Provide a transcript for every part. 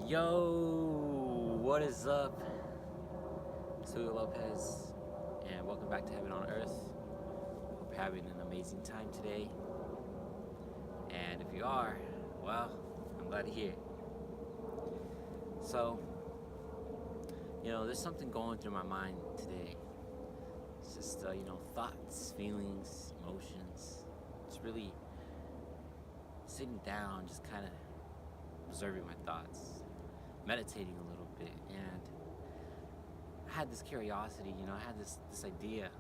Yo, what is up? Julio Lopez, and welcome back to Heaven on Earth. Hope you're having an amazing time today. And if you are, well, I'm glad to hear it. So, there's something going through my mind today. It's just, thoughts, feelings, emotions. It's really sitting down, just kind of observing my thoughts, meditating a little bit, and I had this curiosity, I had this idea.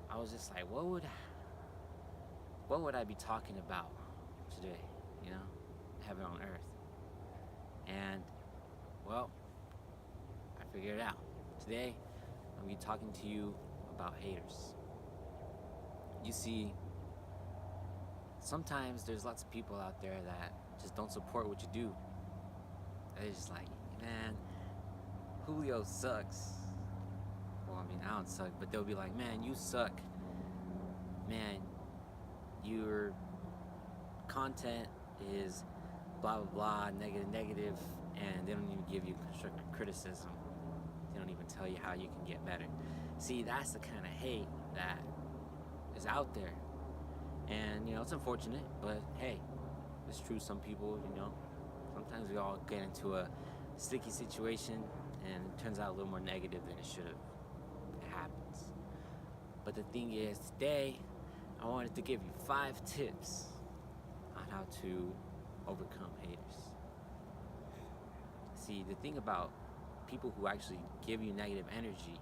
I was just like, what would I be talking about today, heaven on earth? And well, I figured it out. Today I'm gonna be talking to you about haters. You see, sometimes there's lots of people out there that just don't support what you do. They're just like, man, Julio sucks. Well, I mean, I don't suck, but they'll be like, man, you suck. Man, your content is blah, blah, blah, negative, and they don't even give you constructive criticism. They don't even tell you how you can get better. See, that's the kind of hate that is out there. And, it's unfortunate, but hey, it's true. Some people, sometimes we all get into a sticky situation and it turns out a little more negative than it should have. It happens. But the thing is, today I wanted to give you 5 tips on how to overcome haters. See, the thing about people who actually give you negative energy,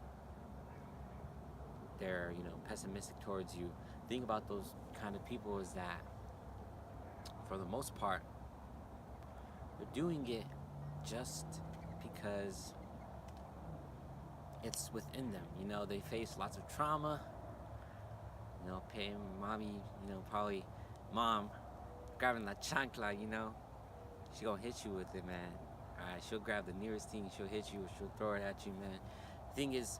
they're, pessimistic towards you. The thing about those kind of people is that, for the most part, they're doing it just because it's within them. They face lots of trauma. Paying mommy, probably mom grabbing la chancla, she gonna hit you with it, man. Alright, she'll grab the nearest thing, she'll hit you, or she'll throw it at you, man. The thing is,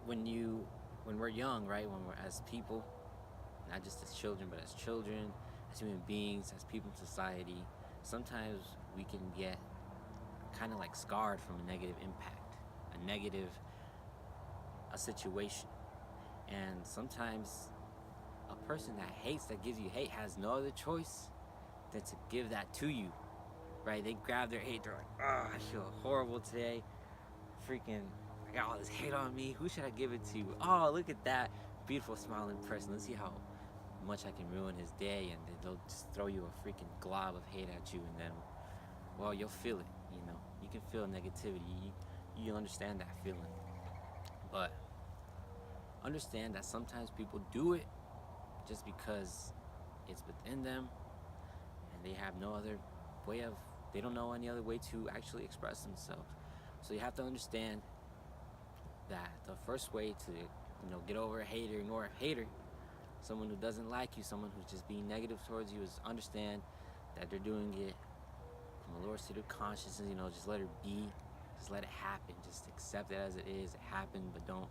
when we're young, right, when we're as people, not just as children, but as children, as human beings, as people in society, sometimes we can get kind of like scarred from a negative impact, a situation. And sometimes a person that hates, that gives you hate, has no other choice than to give that to you, right? They grab their hate, they're like, oh, I feel horrible today. Freaking, I got all this hate on me. Who should I give it to? Oh, look at that beautiful smiling person. Let's see how much I can ruin his day. And then they'll just throw you a freaking glob of hate at you, and then, well, you'll feel it. You can feel negativity. You understand that feeling. But understand that sometimes people do it just because it's within them, and they have no other they don't know any other way to actually express themselves. So you have to understand that the first way to get over a hater, ignore a hater, someone who doesn't like you, someone who's just being negative towards you, is understand that they're doing it from a lower state of consciousness. Just let it be, just let it happen, just accept it as it is. It happened, but don't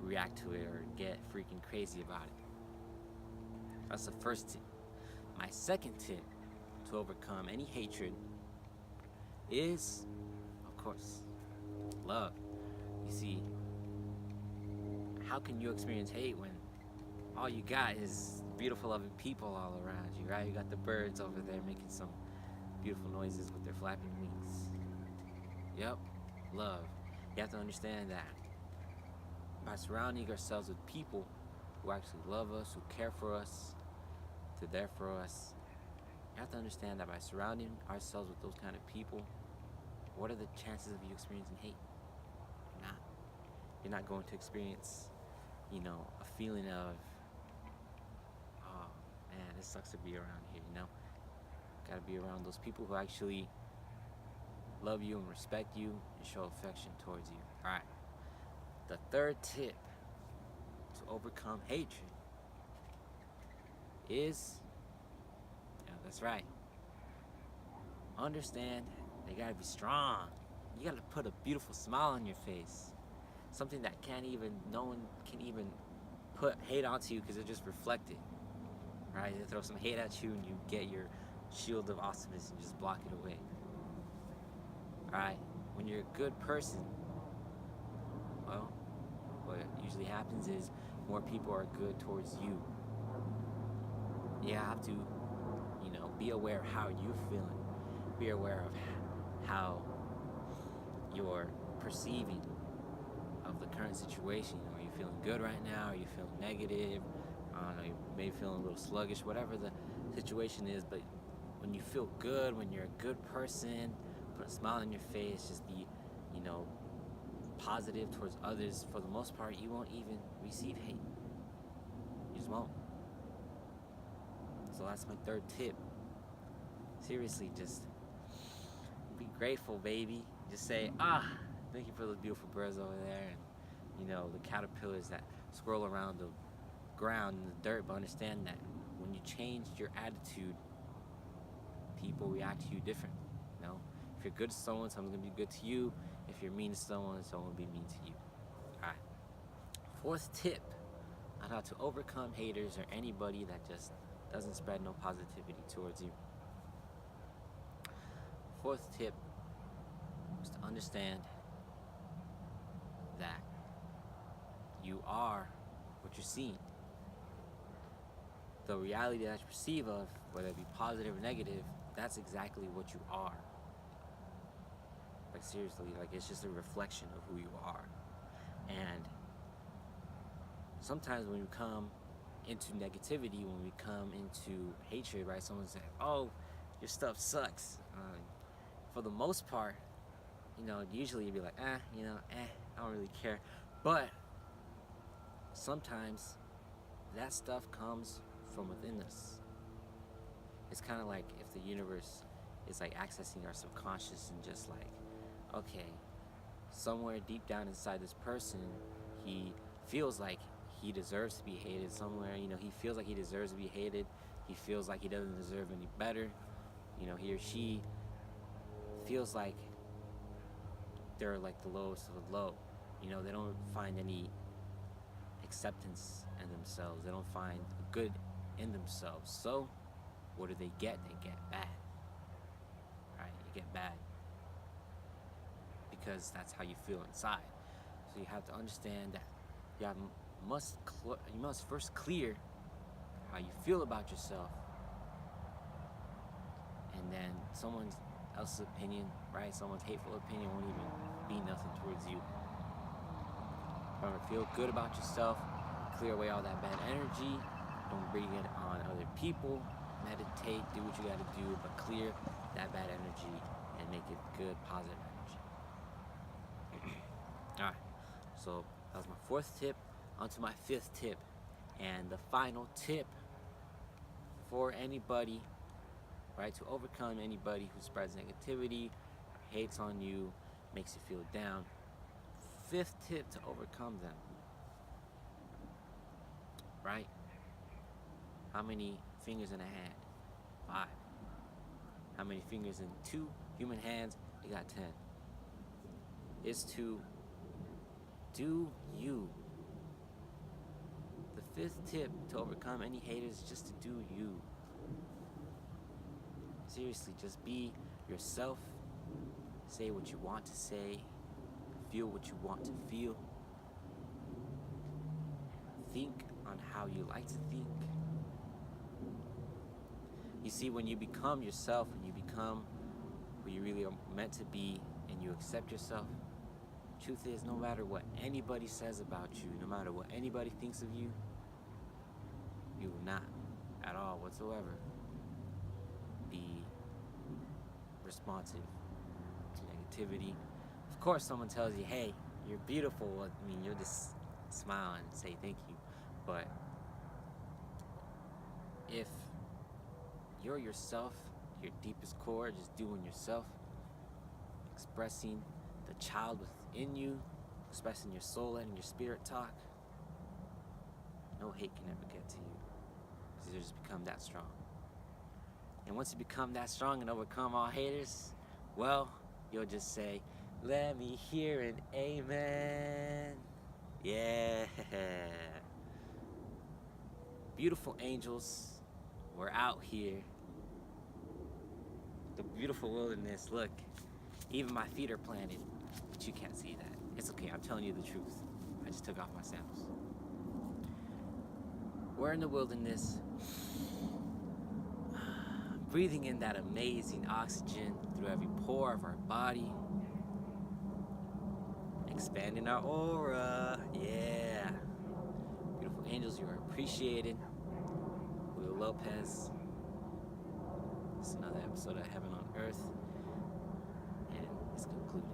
react to it or get freaking crazy about it. That's the first tip. My second tip to overcome any hatred is, of course, love. You see, how can you experience hate when all you got is beautiful, loving people all around you, right? You got the birds over there making some beautiful noises with their flapping wings. Yep, love. You have to understand that by surrounding ourselves with people who actually love us, who care for us, they're there for us. You have to understand that by surrounding ourselves with those kind of people, what are the chances of you experiencing hate? You're not going to experience, a feeling of, oh man, this sucks to be around here, Gotta be around those people who actually love you and respect you and show affection towards you. Alright. The third tip to overcome hatred is, that's right, understand they gotta be strong. You gotta put a beautiful smile on your face. Something that no one can even put hate onto you because it just reflected, right? They throw some hate at you and you get your shield of awesomeness and just block it away. Alright? When you're a good person, well, what usually happens is more people are good towards you. You have to, be aware of how you're feeling. Be aware of how you're perceiving of the current situation. Are you feeling good right now? Are you feeling negative? I don't know, you may be feeling a little sluggish, whatever the situation is. But when you feel good, when you're a good person, put a smile on your face, just be, positive towards others. For the most part, you won't even receive hate. You just won't. So that's my third tip. Seriously, just be grateful, baby. Just say, thank you for those beautiful birds over there, and the caterpillars that swirl around the ground and the dirt. But understand that when you change your attitude, people react to you different. If you're good to someone's gonna be good to you. If you're mean to someone will be mean to you. All right. Fourth tip on how to overcome haters or anybody that just doesn't spread no positivity towards you. Fourth tip is to understand that you are what you're seeing. The reality that you perceive of, whether it be positive or negative, that's exactly what you are. Like seriously, it's just a reflection of who you are. And sometimes when we come into negativity, when we come into hatred, right? Someone says, "Oh, your stuff sucks." For the most part, usually you'd be like, I don't really care. But sometimes that stuff comes from within us. It's kind of like if the universe is like accessing our subconscious and just like, okay, somewhere deep down inside this person, he feels like he deserves to be hated. Somewhere, he feels like he deserves to be hated. He feels like he doesn't deserve any better. He or she feels like they're like the lowest of the low. They don't find any acceptance in themselves. They don't find good in themselves. So what do they get? They get bad. Right? You get bad because that's how you feel inside. So you have to understand that you must first clear how you feel about yourself, and then someone else's opinion, right? Someone's hateful opinion won't even be nothing towards you. Remember, feel good about yourself. Clear away all that bad energy. Don't bring it on other people. Meditate, do what you gotta do, but clear that bad energy and make it good, positive energy. Alright, so that was my fourth tip. On to my fifth tip. And the final tip for anybody, right, to overcome anybody who spreads negativity, or hates on you, makes you feel down. Fifth tip to overcome them, right? How many fingers in a hand? 5. How many fingers in 2 human hands? You got 10. It's to do you. The fifth tip to overcome any haters is just to do you. Seriously, just be yourself. Say what you want to say. Feel what you want to feel. Think on how you like to think. You see, when you become yourself, when you become who you really are meant to be, and you accept yourself, truth is, no matter what anybody says about you, no matter what anybody thinks of you, you will not, at all whatsoever, be responsive to negativity. Of course, someone tells you, hey, you're beautiful. You'll just smile and say thank you. But if you're yourself, your deepest core, just doing yourself, expressing the child within you, expressing your soul, letting your spirit talk, no hate can ever get to you, because you just become that strong. And once you become that strong and overcome all haters, well, you'll just say, let me hear an amen. Yeah. Beautiful angels, we're out here the beautiful wilderness. Look, even my feet are planted, but you can't see that. It's okay, I'm telling you the truth. I just took off my sandals. We're in the wilderness, breathing in that amazing oxygen through every pore of our body, expanding our aura. Yeah. Beautiful angels, you are appreciated. Julio Lopez. It's another episode of Heaven on Earth, and it's concluded.